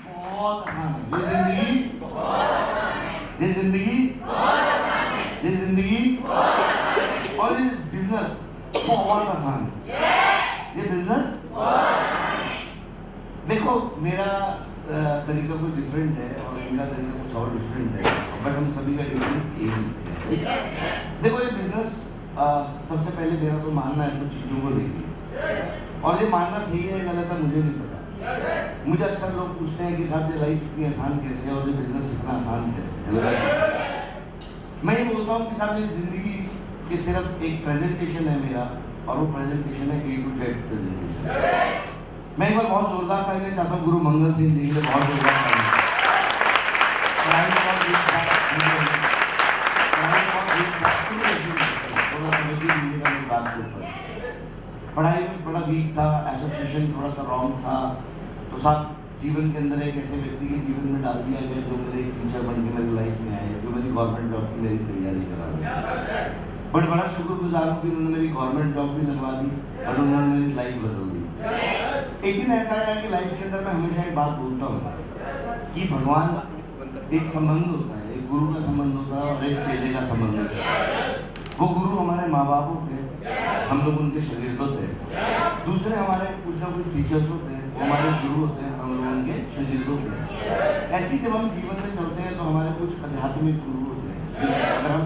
बहुत आसान है ये जिंदगी, ये जिंदगी, ये जिंदगी और ये बिजनेस बहुत आसान है। ये बिजनेस देखो, मेरा तरीका कुछ डिफरेंट है और मेरा तरीका कुछ और डिफरेंट है, बट हम सभी का डिफरेंट एम है। देखो ये बिजनेस सबसे पहले मेरा तो मानना है कुछ चीज़ों को लेकर, और ये मानना सही है गलत है मुझे नहीं पता। मुझे अक्सर लोग पूछते हैं कि साहब ये लाइफ इतनी आसान कैसे है और ये बिजनेस इतना आसान कैसे है। मैं ये बोलता हूँ कि साहब ये जिंदगी के सिर्फ एक प्रेजेंटेशन है मेरा, और वो प्रेजेंटेशन है A to Z प्रेजेंटेशन। मैं एक बार बहुत जोरदार ताली चाहता हूँ गुरु मंगल सिंह जी के लिए, बहुत जोरदार ताली। पढ़ाई में बड़ा वीक था, एसोसिएशन थोड़ा सा रॉन्ग था, तो साहब जीवन के अंदर एक ऐसे व्यक्ति के जीवन में डाल दिया गया जो मेरे टीचर बन के मेरी लाइफ में आए, जो मेरी गवर्नमेंट जॉब की मेरी तैयारी करा दी। बट बड़ा शुक्रगुजार हूँ कि उन्होंने मेरी गवर्नमेंट जॉब भी लगवा दी और उन्होंने मेरी लाइफ बदल दी। एक दिन ऐसा है कि लाइफ के अंदर मैं हमेशा एक बात बोलता हूँ कि भगवान एक संबंध होता है, एक गुरु का संबंध होता है और एक चेले का संबंध होता है। वो गुरु हमारे माँ बाप होते हैं, हम लोग उनके शागिर्द होते हैं। दूसरे हमारे कुछ ना कुछ टीचर्स होते हैं, वो हमारे गुरु होते हैं, हम लोग उनके शागिर्द होते हैं। ऐसे जब हम जीवन में चलते हैं तो हमारे कुछ आध्यात्मिक गुरु होते हैं, अगर हम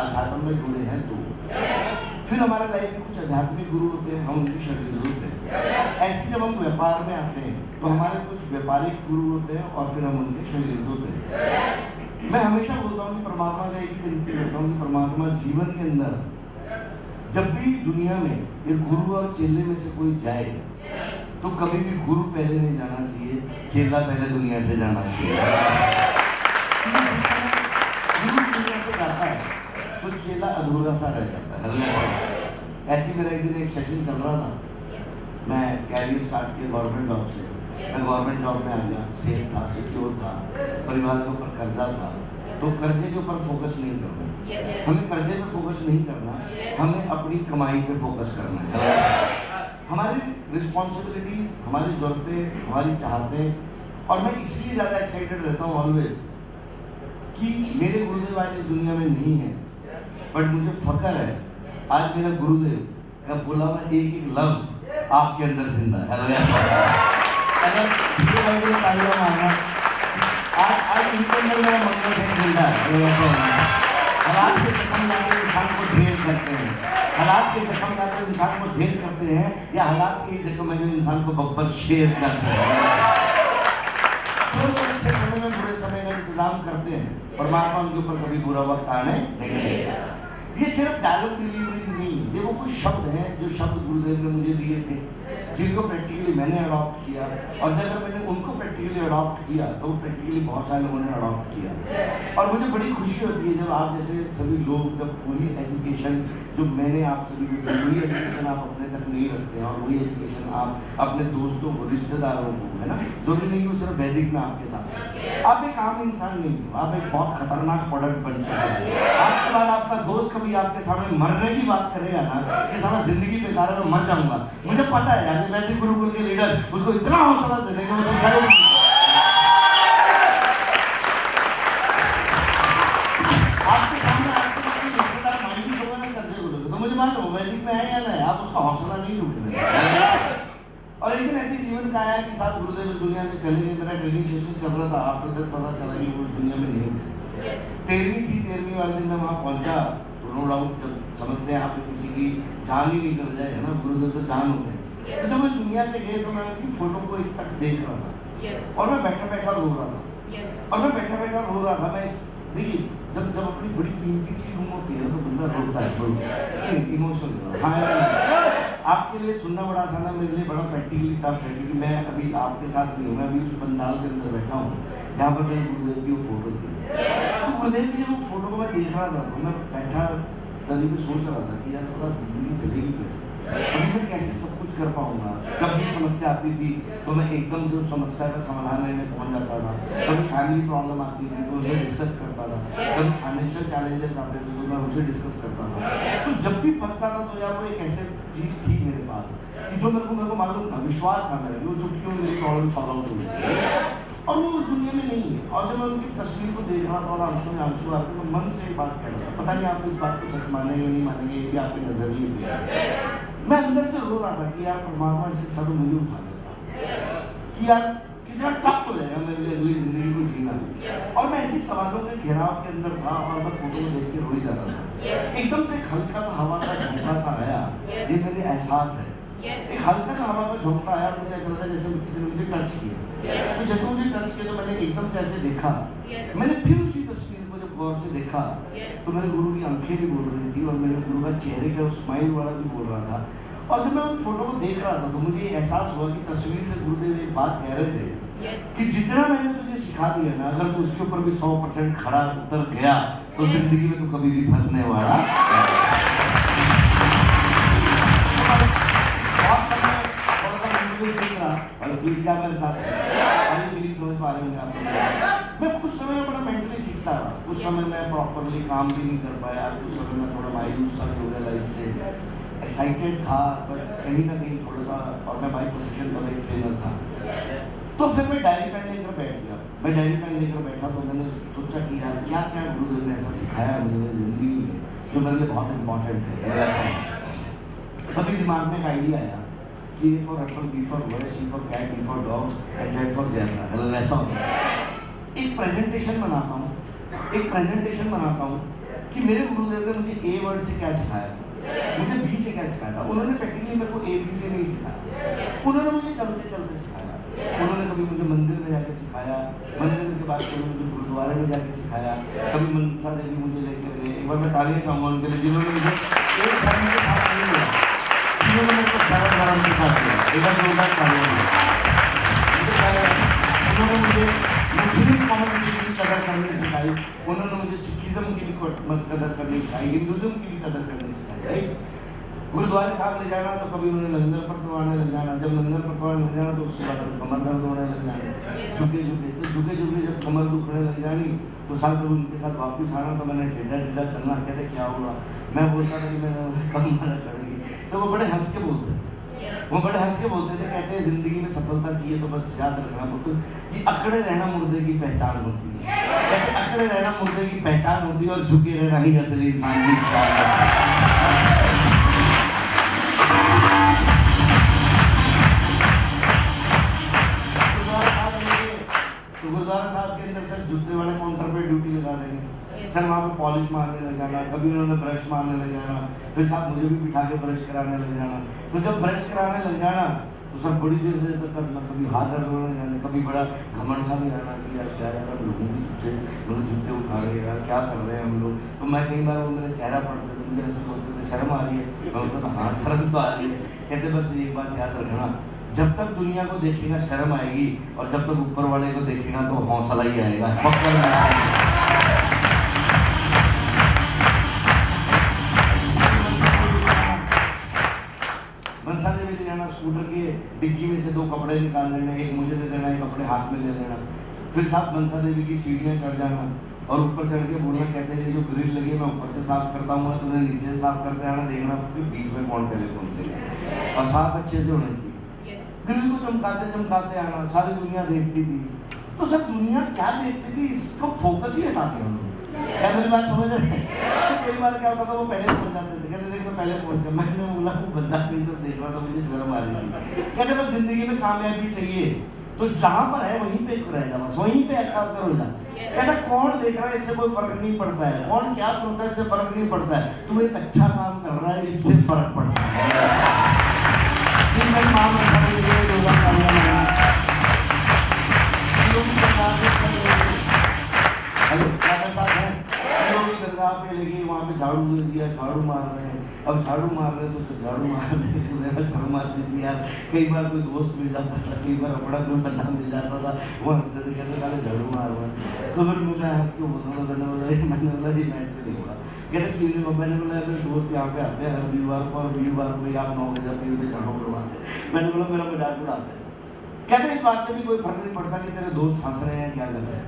अध्यात्म में जुड़े हैं तो। फिर हमारे लाइफ में कुछ आध्यात्मिक गुरु होते हैं, हम उनके शागिर्द होते हैं। ऐसे जब हम व्यापार में आते हैं तो हमारे कुछ व्यापारिक गुरु होते हैं और फिर हम उनके शागिर्द होते हैं। मैं हमेशा बोलता हूँ कि परमात्मा से एक ही विनती करता हूँ कि परमात्मा जीवन के अंदर जब भी दुनिया में ये गुरु और चेले में से कोई जाए तो कभी भी गुरु पहले नहीं जाना चाहिए, चेला पहले दुनिया से जाना चाहिए। गुरु दुनिया से जाता है तो चेला अधूरा सा रह जाता है। ऐसे मेरा एक दिन एक सेशन चल रहा था, मैं कैरियर स्टार्ट किया गवर्नमेंट जॉब से, मैं गवर्नमेंट जॉब में आ गया, सेफ था, सिक्योर था, परिवार के ऊपर कर्जा था, तो कर्जे के ऊपर फोकस नहीं करना, हमें कर्जे पे फोकस नहीं करना, हमें अपनी कमाई पे फोकस करना है। हमारी रिस्पॉन्सिबिलिटीज, हमारी ज़रूरतें, हमारी चाहतें, और मैं इसलिए ज़्यादा एक्साइटेड रहता हूँ ऑलवेज कि मेरे गुरुदेव आज इस दुनिया में नहीं है, बट मुझे फख्र है आज मेरा गुरुदेव का बोला हुआ एक एक लफ्ज आपके अंदर जिंदा है। अगर तालियां मारना, आज इनके अंदर मेरा मंगल सिंह जिंदा है। हालात के जख्म लाकर इंसान को ढेर करते हैं, हालात के जख्म लाकर इंसान को ढेर करते हैं, या हालात के जख्म में जो इंसान को बब्बर शेर करते हैं। अच्छे समय में बुरे समय का इंतजाम करते हैं, परमात्मा उनके ऊपर कभी बुरा वक्त आने नहीं देगा। ये सिर्फ डायलॉग डिलीवरीज नहीं, ये वो कुछ शब्द हैं जो शब्द गुरुदेव ने मुझे दिए थे, जिनको प्रैक्टिकली मैंने अडॉप्ट किया, और जब मैंने उनको प्रैक्टिकली अडॉप्ट किया तो प्रैक्टिकली बहुत सारे लोगों ने अडॉप्ट किया। और मुझे बड़ी खुशी होती है जब आप जैसे सभी लोग, जब वही एजुकेशन जो मैंने आप सभी को दी, वही एजुकेशन आप अपने तक नहीं रखते हैं, और वही एजुकेशन आप अपने दोस्तों को, रिश्तेदारों को, है ना, जरूरी नहीं हो सिर्फ वैदिक में आपके साथ। आप एक आम इंसान नहीं हो, आप एक बहुत खतरनाक प्रोडक्ट बन चुके हैं। आज के बाद आपका दोस्त कभी आपके सामने मरने की बात करेगा ना कि सारा जिंदगी बेकार है, मैं मर जाऊंगा, मुझे पता है यार वैदिक गुरुकुल के लीडर उसको इतना हौसला देने के वो सुसाइड आपके सामने रिश्तेदार माइंड होगा ना कर्जे बोलोगे तो मुझे मालूम वैदिक में है या नहीं, आप उसका हौसला नहीं लूटने। और एक दिन ऐसी जीवन का आया कि साथ गुरुदेव इस दुनिया से चले गए, मेरा ट्रेनिंग सेशन चल रहा था, आफ्टर दैट पता चला कि वो इस दुनिया में नहीं थे। 13वीं थी, 13वीं वाले दिन मैं वहाँ पहुँचा, नो डाउट जब समझते हैं आप किसी की जान ही निकल जाए, है ना, गुरुदेव तो जान होते हैं। तो जब इस दुनिया से गए तो मैं उनकी फोटो को एक तक देख रहा था, और मैं बैठा बैठा रो रहा था, और मैं बैठा बैठा रो रहा था। मैं देखिए जब अपनी बड़ी कीमती चीज गुम होती है तो बंदा रोता है, इमोशनल। हाँ, आपके लिए सुनना बड़ा आसान है, मेरे लिए बड़ा प्रैक्टिकली टफ है, क्योंकि मैं अभी आपके साथ नहीं हूँ, मैं अभी उस पंडाल के अंदर बैठा हूँ जहाँ पर मेरे गुरुदेव की वो फोटो थी। तो गुरुदेव की जब वो फोटो को मैं देख रहा था तो मैं बैठा दरी पे सोच रहा था कि यार थोड़ा जिंदगी चलेगी कैसे, मैं कैसे सब कुछ कर पाऊंगा। कभी समस्या आती थी तो मैं एकदम से उस समस्या का समाधान में पहुंच जाता था, कभी फैमिली प्रॉब्लम आती थी तो उनसे डिस्कस करता था, कभी फाइनेंशियल चैलेंजेस आते थे तो मैं उनसे डिस्कस करता था। तो जब भी फंसता था तो यार वो एक ऐसे चीज़ थी मेरे पास कि जो मेरे को मालूम था, विश्वास था मेरा, वो चुटकियों में मेरी प्रॉब्लम सॉल्व आउट हुई। और वो उस दुनिया में नहीं है। और जब मैं उनकी तस्वीर को देख रहा था और आंखों में आंसू आते, तो मन से एक बात कह रहा था, पता नहीं आप इस बात को सच मानेंगे नहीं मानेंगे, ये भी आपके नजरिए पे। मैं अंदर से रो रहा था कि यार परमात्मा इससे अच्छा तो मुझे उठा लेता, कि यार कितना टफ हो जाएगा मेरे लिए अगली जिंदगी को जीना। और मैं ऐसे सवालों के घेराव के अंदर था और मैं फोटो को देख के रो ही जा रहा था। एकदम से एक हल्का सा हवा का झोंका सा आया, ये मेरे एहसास है। एक हल्का सा हवा का झोंका आया, मुझे ऐसा लगा जैसे किसी ने मुझे टच किया। तो जैसे मुझे टच किया तो मैंने एकदम से ऐसे देखा। मैंने फिर उसी तस्वीर को जब गौर से देखा तो मेरे गुरु की आंखें भी बोल रही थी और मेरे गुरु का चेहरे का स्माइल वाला भी बोल रहा था। और जब मैं उन फोटो को देख रहा था तो मुझे एहसास हुआ कि तस्वीर से गुरुदेव एक बात कह रहे थे कि जितना मैंने तुझे सिखा दिया ना, अगर तू उसके ऊपर भी 100% खड़ा उतर गया तो जिंदगी में तू कभी भी फंसने वाला। प्लीज क्या मेरे साथ फीलिंग समझ पा रहे होंगे आप। मैं कुछ समय में बड़ा मेंटली सीखा रहा, कुछ समय मैं प्रॉपरली काम भी नहीं कर पाया, कुछ समय में थोड़ा मायूस सा हो गया लाइफ से, एक्साइटेड था बट कहीं ना कहीं थोड़ा सा। और मैं बाई प्रोफेशन का एक ट्रेनर था। तो फिर मैं डायरी पेन लेकर बैठ गया। मैं डायरी पेन लेकर बैठा तो मैंने सोचा कि यार क्या क्या गुरुदेव ने ऐसा सिखाया मुझे मेरी जिंदगी में जो मेरे लिए बहुत इंपॉर्टेंट है। तभी दिमाग में एक आइडिया आया कि A for apple, B for boy, C for cat, D for dog, and Z for zebra। Hello ऐसा होता है। एक प्रेजेंटेशन बनाता हूँ कि मेरे गुरुदेव ने मुझे A वर्ड से क्या सिखाया था, मुझे B से क्या सिखाया था। उन्होंने प्रैक्टिकली मेरे को A B से नहीं सिखाया, उन्होंने मुझे चलते चलते सिखाया। उन्होंने कभी मुझे मंदिर में जाकर सिखाया, मंदिर के बाद कभी मुझे गुरुद्वारे में जाकर सिखाया, कभी मनसा देवी मुझे लेकर गए। एक बार मैं तालियां चाहूँगा उनके लिए जिन्होंने मुझे एक धर्म के साथ नहीं लिया, जिन्होंने मेरे को सरल धर्म के साथ किया। एक बार जोरदार तालियां। उन्होंने मुझे मुस्लिम कम्युनिटी की कदर करनी सिखाई, उन्होंने मुझे सिखिज्म की भी कदर करनी सिखाई, हिंदुज्म की भी कदर करनी सिखाई। गुरुद्वारे साहब ले जाना तो कभी उन्हें लंगर पकवाने लग जाना, जब लंगर पकवाने लग जाना तो उसके बाद कमर दर्द होने लग जाना, झुके झुके जब कमर दुखने लग जानी तो साहब जब उनके साथ वापस आना तो मैंने टेढ़ा चलना। कहते क्या हुआ, मैं बोलता था कि मैंने कमर चढ़ेगी, तो वो बड़े हंस के बोलते थे, कहते हैं जिंदगी में सफलता चाहिए तो बस याद रखना पुत्र कि अकड़े रहना मुर्दे की पहचान होती है। कहते अकड़े रहना मुर्दे की पहचान होती है और झुके रहना ही असली इंसान की शान। तो गुरुद्वारा साहब के अंदर सर जूते वाले काउंटर पे ड्यूटी लगा देंगे, सर वहाँ पे पॉलिश मारने लग जाना, कभी उन्होंने ब्रश मारने लग जाना, फिर साहब मुझे भी बिठा के ब्रश कराने लग जाना। तो जब ब्रश कराने लग जाना तो सर बड़ी देर तक करना, कभी हाथ दर्द होने जाने, कभी बड़ा घमंड सा भी रहना कि यार क्या यार हम लोगों के जूते उठा रहे हैं यार, क्या कर रहे हैं हम लोग। तो मैं कई बार वो मेरा चेहरा पढ़ते थे, मुझे ऐसा बोलते थे शर्म आ रही है, मैं बोलता था हाँ शर्म तो आ रही है। कहते बस एक बात याद रखना, जब तक दुनिया को देखेगा शर्म आएगी और जब तक ऊपर वाले को देखेगा तो हौसला ही आएगा। मनसा देवी ले जाना, स्कूटर के डिग्गी में से 2 कपड़े निकाल लेना, एक मुझे ले लेना, एक अपने हाथ में ले लेना। फिर साहब मनसा देवी की सीढ़ियाँ चढ़ जाना और ऊपर चढ़ के बोलना, कहते हैं जो ग्रिल लगी मैं ऊपर से साफ करता हूँ, तुमने नीचे से साफ करते आना, देखना बीच में कौन पहले पहुँचेगा और साफ अच्छे से होने चाहिए। ग्रिल को चमकाते आना, सारी दुनिया देखती थी। तो सब दुनिया क्या देखती थी, इसको फोकस ही हटा दिया उन्होंने। क्या मेरी बात समझ रहे हैं? तो कई बार क्या होता था वो पहले पहुंच जाते थे, कहते देख मैं पहले पहुंच गया। मैंने बोला वो बंदा नहीं तो देख रहा था, मुझे शर्म आ रही थी। कहते बस जिंदगी में कामयाबी चाहिए तो जहाँ पर है वहीं पे रह जा, बस वहीं पे एकाग्र हो जा। कहता कौन देख रहा है इससे कोई फर्क नहीं पड़ता है, कौन क्या सोचता है इससे फर्क नहीं पड़ता है, तू एक अच्छा काम कर रहा है इससे फर्क पड़ता है। वहाँ पे झाड़ू दे दिया, झाड़ू मार रहे हैं, अब झाड़ू मार रहे हैं तो झाड़ू मारने शर्म आती थी यार। कई बार कोई दोस्त मिल जाता था, कई बार अपना कोई बंदा मिल जाता था, वो हंसते थे, कहते साले झाड़ू मार रहा है। तो फिर मैं हंस के बोलता था, मैंने बोला जी मैं ऐसे नहीं बोला। कहते क्यों नहीं, मैंने बोला मेरे दोस्त यहाँ पे आते हैं हर वीरवार को, और वीरवार को ही आप 9 बजे फिर भी झाड़ू करवाते हैं। मैंने बोला मेरा मजाक उड़ाते हैं। कहते इस बात से भी कोई फर्क नहीं पड़ता कि तेरे दोस्त हंस रहे हैं क्या कर रहे हैं।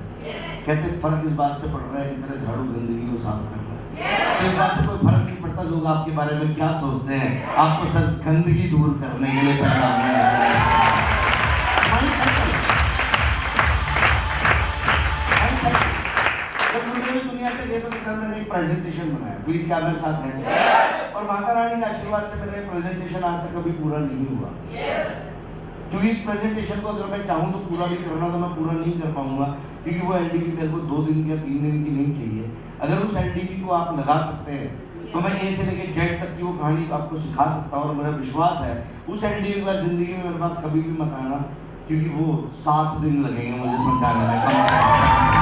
कहते फर्क इस बात से पड़ रहा है कि तेरा झाड़ू गंदगी को साफ कर रहा है। तो इस बात से कोई फर्क नहीं पड़ता लोग आपके बारे में क्या सोचते हैं, आपको सिर्फ गंदगी दूर करने के लिए पैदा हुए हैं। लगे तो सर मैंने एक प्रेजेंटेशन बनाया, प्लीज क्या मेरे साथ है? और माता रानी के आशीर्वाद से मेरा प्रेजेंटेशन आज तक कभी पूरा नहीं हुआ। क्योंकि इस प्रेजेंटेशन को अगर मैं चाहूँ तो पूरा भी करना, तो मैं पूरा नहीं कर पाऊंगा, क्योंकि वो एलडीपी मेरे को 2 दिन या 3 दिन की नहीं चाहिए। अगर उस एलडीपी को आप लगा सकते हैं तो मैं ए से लेकर जेड तक की वो कहानी आपको सिखा सकता हूँ। और मेरा विश्वास है उस एलडीपी का जिंदगी में मेरे पास कभी भी मत आना, क्योंकि वो 7 दिन लगेंगे मुझे समझाने में कम से कम।